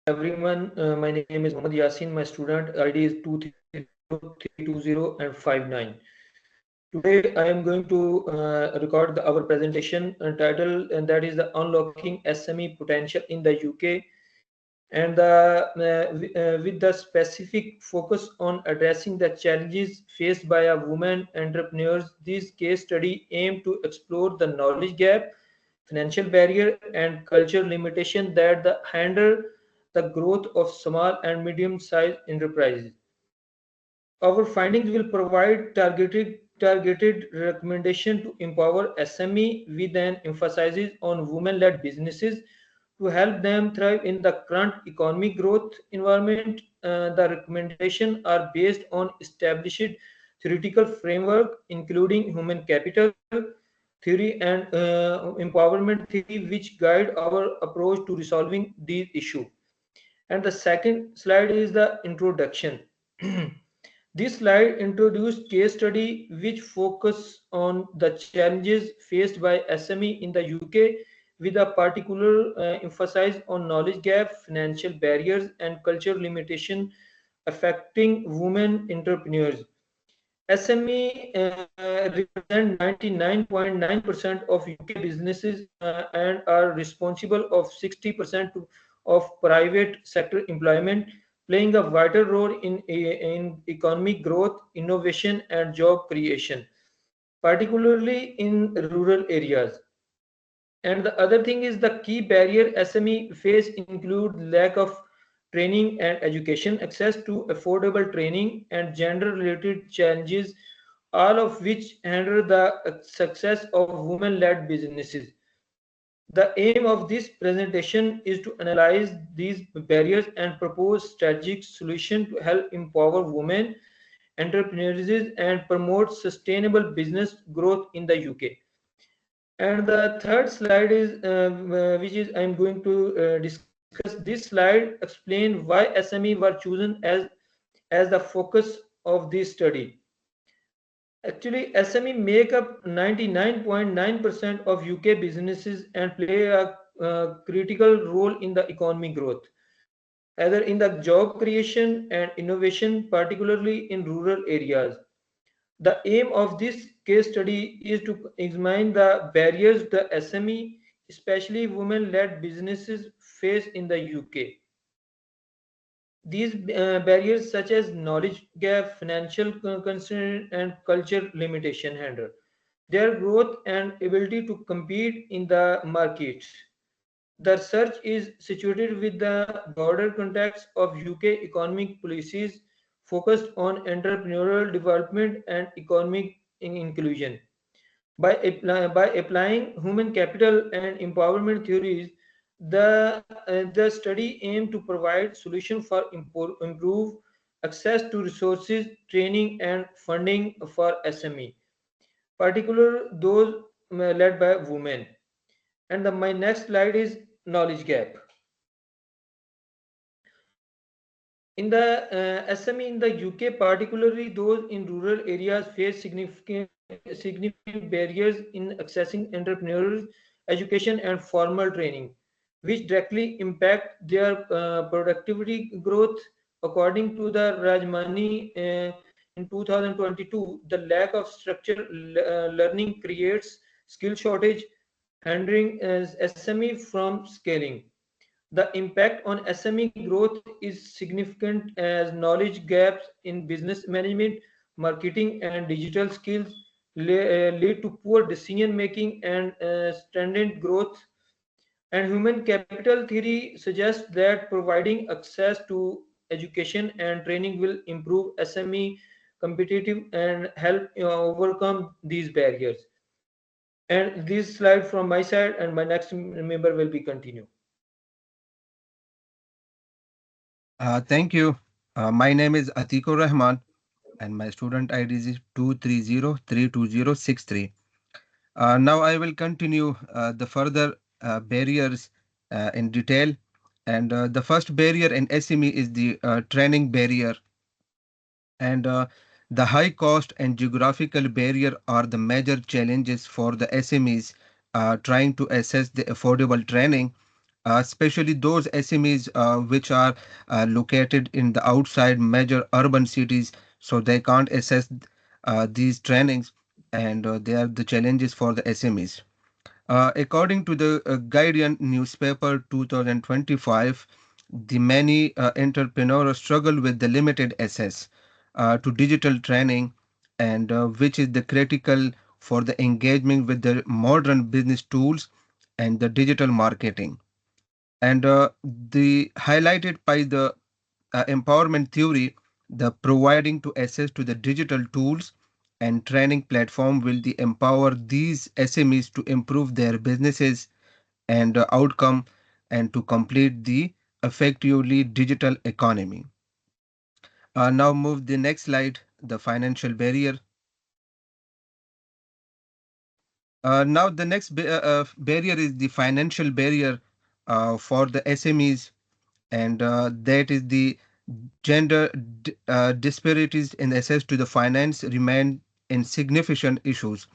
everyone. My name is Mohammad Yaseen. My student ID is 230 and 59. Today, I am going to record our presentation title, and that is the Unlocking SME Potential in the UK, and with the specific focus on addressing the challenges faced by a woman entrepreneurs. This case study aim to explore the knowledge gap, financial barrier, and cultural limitation that hinder the growth of small and medium-sized enterprises. Our findings will provide targeted recommendation to empower SME with an emphasis on women-led businesses to help them thrive in the current economic growth environment. The recommendations are based on established theoretical framework, including human capital theory and empowerment theory, which guide our approach to resolving these issues. And the second slide is the introduction. This slide introduced case study which focus on the challenges faced by SME in the UK with a particular emphasis on knowledge gap, financial barriers, and cultural limitation affecting women entrepreneurs. SME represent 99.9% of UK businesses and are responsible of 60% of private sector employment, playing a vital role in economic growth, innovation, and job creation, particularly in rural areas. And the other thing is the key barrier SME face include lack of training and education, access to affordable training, and gender-related challenges, all of which hinder the success of women-led businesses. The aim of this presentation is to analyze these barriers and propose strategic solutions to help empower women entrepreneurs and promote sustainable business growth in the UK. And the third slide is which is I'm going to discuss. This slide explain why SME were chosen as the focus of this study. Actually, SME make up 99.9% of UK businesses and play a critical role in the economic growth, either in the job creation and innovation, particularly in rural areas. The aim of this case study is to examine the barriers the SME, especially women-led businesses, face in the UK. These barriers such as knowledge gap, financial constraint, and culture limitation hinder their growth and ability to compete in the market. The research is situated with the broader context of UK economic policies focused on entrepreneurial development and economic inclusion. By applying human capital and empowerment theories, the study aimed to provide solutions for improve access to resources, training, and funding for SME, particularly those led by women. And my next slide is knowledge gap. In the SME in the UK, particularly those in rural areas, face significant barriers in accessing entrepreneurs, education, and formal training, which directly impact their productivity growth. According to the Rajmani in 2022, the lack of structured learning creates skill shortage, hindering SME from scaling. The impact on SME growth is significant as knowledge gaps in business management, marketing, and digital skills lead to poor decision making and stagnant growth. And human capital theory suggests that providing access to education and training will improve SME competitive and help overcome these barriers. And this slide from my side, and my next member will be continue. Thank you. My name is Atikur Rahman and my student ID is 230-32063. Now I will continue the further barriers in detail. And the first barrier in SME is the training barrier. And the high cost and geographical barrier are the major challenges for the SMEs trying to access the affordable training. especially those SMEs which are located in the outside major urban cities, so they can't access these trainings, and they are the challenges for the SMEs. According to the Guardian newspaper 2025, the many entrepreneurs struggle with the limited access to digital training, and which is the critical for the engagement with the modern business tools and the digital marketing. And the highlighted by the empowerment theory, the providing to access to the digital tools and training platform will the empower these SMEs to improve their businesses and outcome and to complete the effectively digital economy. Now move the next slide, the financial barrier. Now the next barrier is the financial barrier for the SMEs, and that is the gender disparities in access to the finance remain insignificant issues.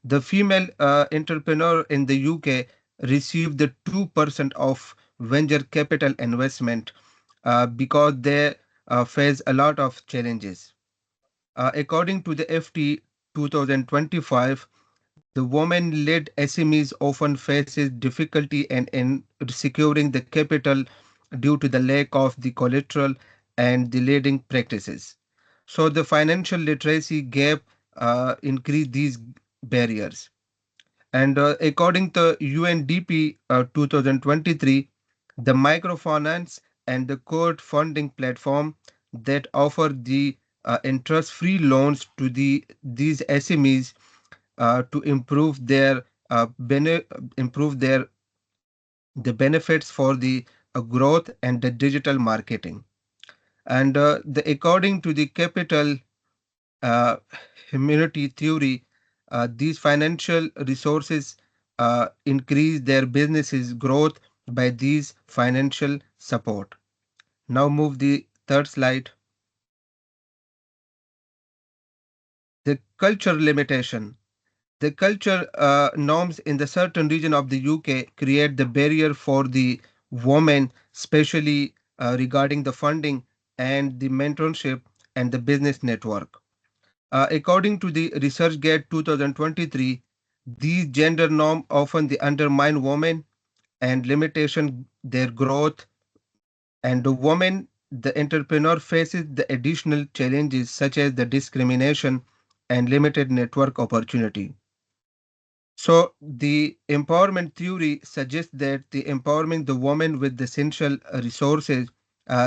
The female entrepreneur in the UK received the 2% of venture capital investment because they face a lot of challenges. According to the FT 2025, the woman-led SMEs often faces difficulty in securing the capital due to the lack of the collateral and the lending practices. So the financial literacy gap increase these barriers. And according to UNDP 2023, the microfinance and the crowdfunding platform that offer the interest-free loans to these SMEs to improve their the benefits for the growth and the digital marketing. And according to the capital uh, humanity theory, these financial resources increase their businesses growth by these financial support. Now move the third slide. The culture limitation. The culture norms in the certain region of the UK create the barrier for the women, especially regarding the funding and the mentorship and the business network. According to the ResearchGate 2023, these gender norms often the undermine women and limitation their growth, and the woman, the entrepreneur faces the additional challenges such as the discrimination and limited network opportunity. So the empowerment theory suggests that the empowering the woman with the essential resources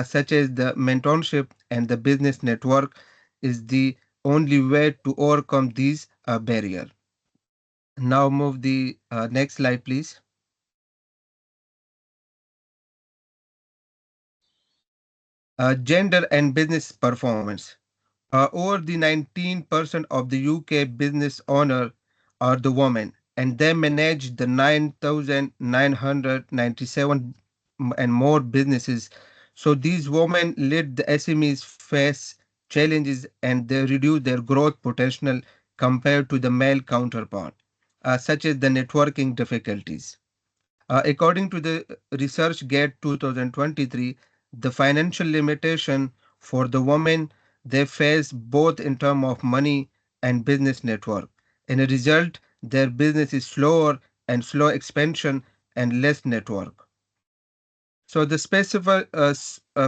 such as the mentorship and the business network is the only way to overcome these barrier. Now move the next slide, please. Gender and business performance. Over the 19% of the UK business owner are the women, and they manage the 9,997 and more businesses. So these women lead the SMEs face challenges and they reduce their growth potential compared to the male counterpart, such as the networking difficulties. According to the ResearchGate 2023, the financial limitation for the women they face both in terms of money and business network. In a result, their business is slower and slow expansion and less network. So the specific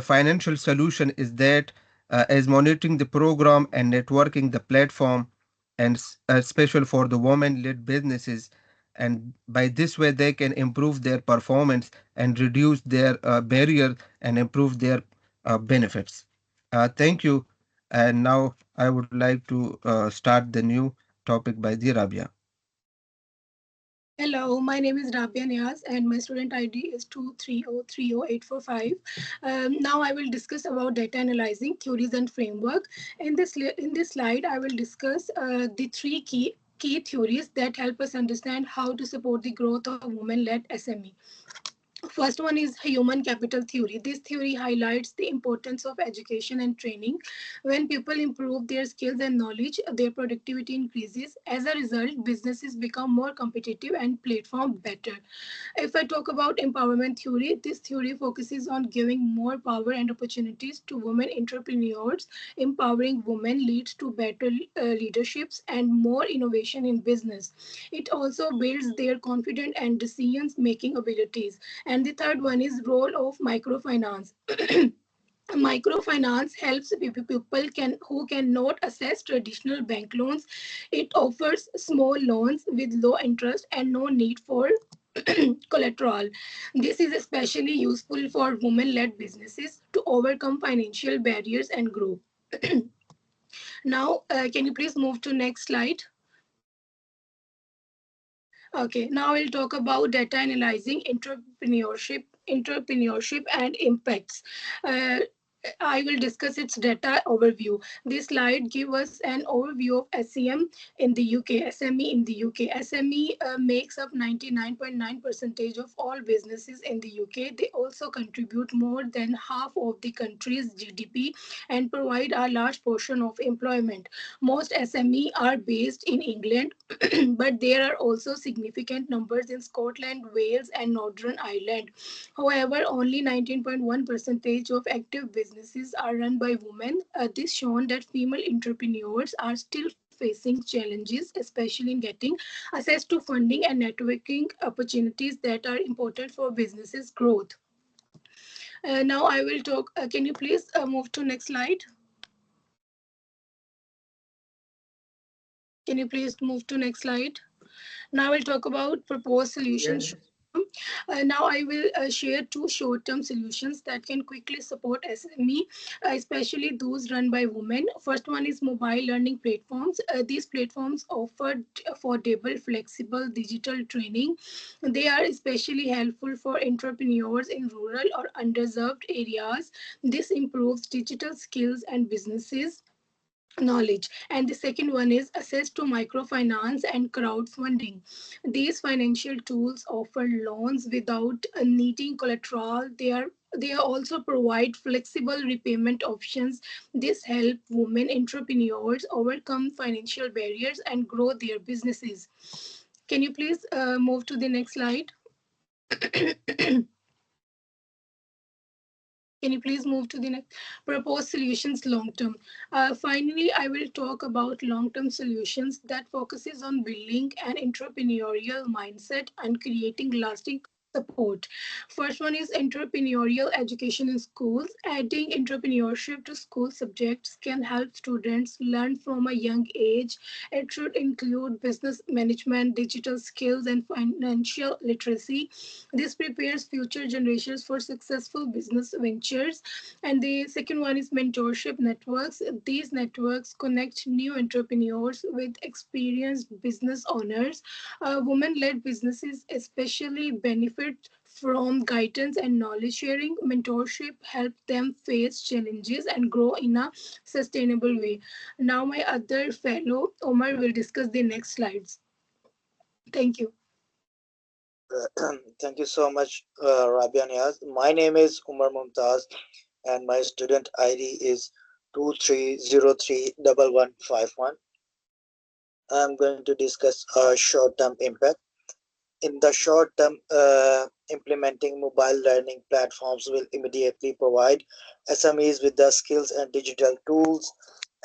financial solution is that as monitoring the program and networking the platform and special for the women-led businesses, and by this way they can improve their performance and reduce their barrier and improve their benefits. Thank you. And now I would like to start the new topic by the Rabia. Hello, my name is Rabia Niaz and my student ID is 230300845. Now I will discuss about data analyzing theories and framework. In this slide, I will discuss the three key theories that help us understand how to support the growth of women-led SME. First one is human capital theory. This theory highlights the importance of education and training. When people improve their skills and knowledge, their productivity increases. As a result, businesses become more competitive and platform better. If I talk about empowerment theory, this theory focuses on giving more power and opportunities to women entrepreneurs. Empowering women leads to better leaderships and more innovation in business. It also builds their confident and decisions making abilities. And the third one is role of microfinance. Microfinance helps people can who cannot access traditional bank loans. It offers small loans with low interest and no need for collateral. This is especially useful for women-led businesses to overcome financial barriers and grow. Now, can you please move to next slide? Okay, now we'll talk about data analyzing entrepreneurship and impacts. Uh, I will discuss its data overview. This slide gives us an overview of SEM in the UK, SME in the UK. SME makes up 99.9% of all businesses in the UK. They also contribute more than half of the country's GDP and provide a large portion of employment. Most SME are based in England, but there are also significant numbers in Scotland, Wales, and Northern Ireland. However, only 19.1% of active businesses are run by women. This shown that female entrepreneurs are still facing challenges, especially in getting access to funding and networking opportunities that are important for businesses growth. Now I will talk. Can you please move to next slide? Can you please move to next slide? Now we'll talk about proposed solutions. Yes. Now I will share two short-term solutions that can quickly support SME, especially those run by women. First one is mobile learning platforms. These platforms offer affordable, flexible digital training. They are especially helpful for entrepreneurs in rural or underserved areas. This improves digital skills and businesses knowledge. And the second one is access to microfinance and crowdfunding. These financial tools offer loans without needing collateral. They also provide flexible repayment options. This help women entrepreneurs overcome financial barriers and grow their businesses. Can you please move to the next slide? Can you please move to the next? Proposed solutions long term. Finally, I will talk about long term solutions that focuses on building an entrepreneurial mindset and creating lasting support. First one is entrepreneurial education in schools. Adding entrepreneurship to school subjects can help students learn from a young age. It should include business management, digital skills, and financial literacy. This prepares future generations for successful business ventures. And the second one is mentorship networks. These networks connect new entrepreneurs with experienced business owners. Women led businesses especially benefit from guidance and knowledge sharing. Mentorship helps them face challenges and grow in a sustainable way. Now, my other fellow Omar will discuss the next slides. Thank you. Thank you so much, Rabia Niaz. My name is Umar Mumtaz, and my student ID is 23031151. I'm going to discuss short-term impact. In the short term, implementing mobile learning platforms will immediately provide SMEs with the skills and digital tools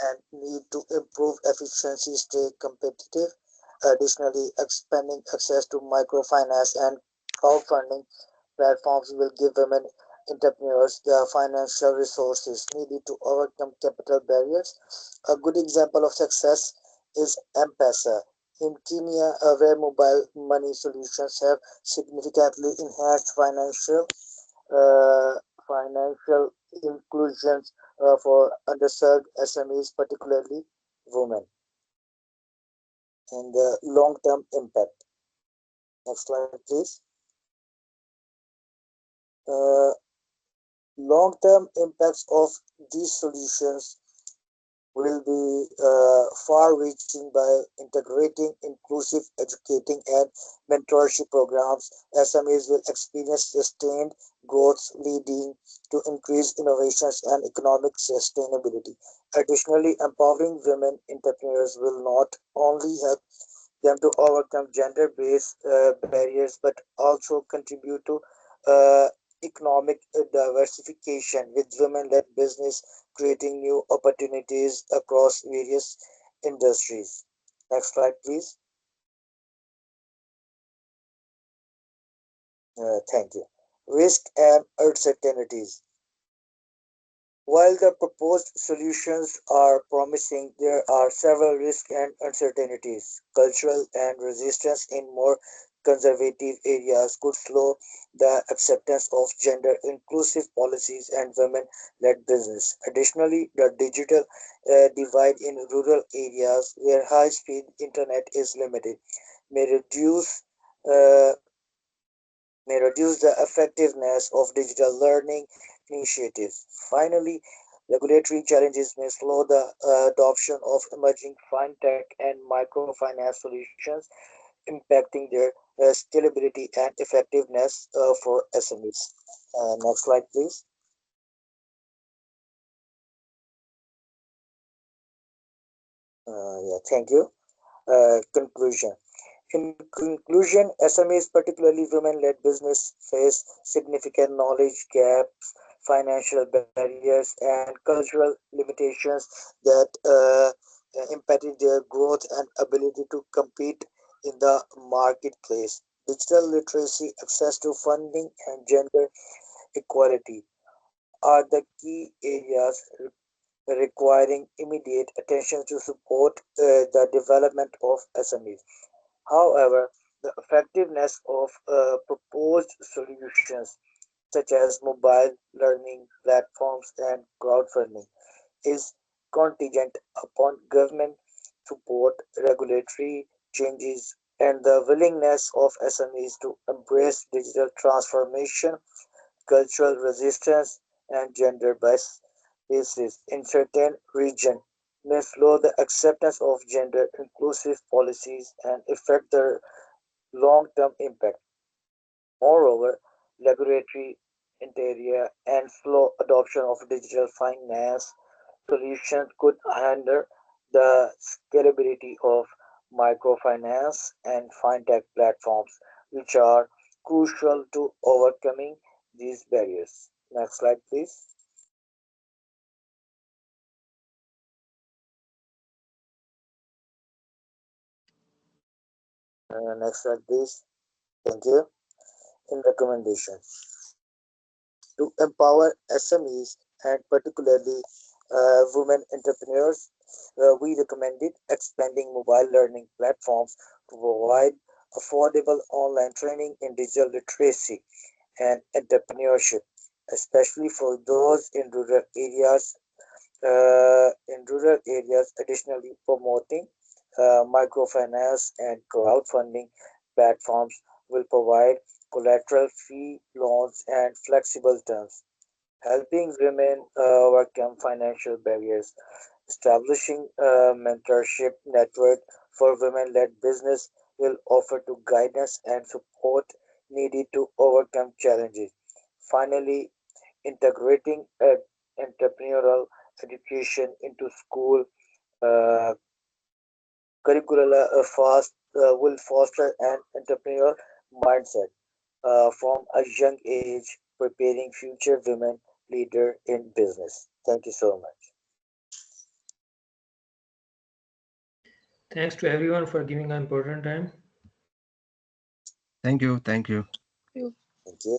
and need to improve efficiency, stay competitive. Additionally, expanding access to microfinance and crowdfunding platforms will give women entrepreneurs the financial resources needed to overcome capital barriers. A good example of success is M-Pesa in Kenya, where mobile money solutions have significantly enhanced uh, financial inclusions for underserved SMEs, particularly women, and the long-term impact. Next slide, please. Uh, Long-term impacts of these solutions will be far-reaching by integrating inclusive educating and mentorship programs. SMEs will experience sustained growth, leading to increased innovations and economic sustainability. Additionally, empowering women entrepreneurs will not only help them to overcome gender-based barriers, but also contribute to uh, economic diversification with women-led business creating new opportunities across various industries. Next slide, please. Thank you. Risk and uncertainties. While the proposed solutions are promising, there are several risks and uncertainties. Cultural and resistance in more conservative areas could slow the acceptance of gender inclusive policies and women led business. Additionally, the digital divide in rural areas where high speed internet is limited may uh, reduce the effectiveness of digital learning initiatives. Finally, regulatory challenges may slow the adoption of emerging fintech and microfinance solutions, impacting their scalability and effectiveness for SMEs. Next slide, please. Yeah, thank you. Conclusion. In conclusion, SMEs, particularly women-led business, face significant knowledge gaps, financial barriers, and cultural limitations that impeded their growth and ability to compete in the marketplace. Digital literacy, access to funding, and gender equality are the key areas requiring immediate attention to support the development of SMEs. However, the effectiveness of proposed solutions such as mobile learning platforms and crowdfunding is contingent upon government support, regulatory changes, and the willingness of SMEs to embrace digital transformation, cultural resistance, and gender biases in certain regions may slow the acceptance of gender inclusive policies and affect their long-term impact. Moreover, regulatory interior and slow adoption of digital finance solutions could hinder the scalability of microfinance and fintech platforms, which are crucial to overcoming these barriers. Next slide, please. Next slide, please. Thank you. In recommendation to empower SMEs and particularly women entrepreneurs, we recommended expanding mobile learning platforms to provide affordable online training in digital literacy and entrepreneurship, especially for those in rural areas. Additionally, promoting microfinance and crowdfunding platforms will provide collateral-free loans and flexible terms, helping women overcome financial barriers. Establishing a mentorship network for women-led business will offer to guidance and support needed to overcome challenges. Finally, integrating entrepreneurial education into school uh, curricula will foster an entrepreneurial mindset from a young age, preparing future women leader in business. Thank you so much. Thanks to everyone for giving an important time. Thank you. Thank you. You. Thank you.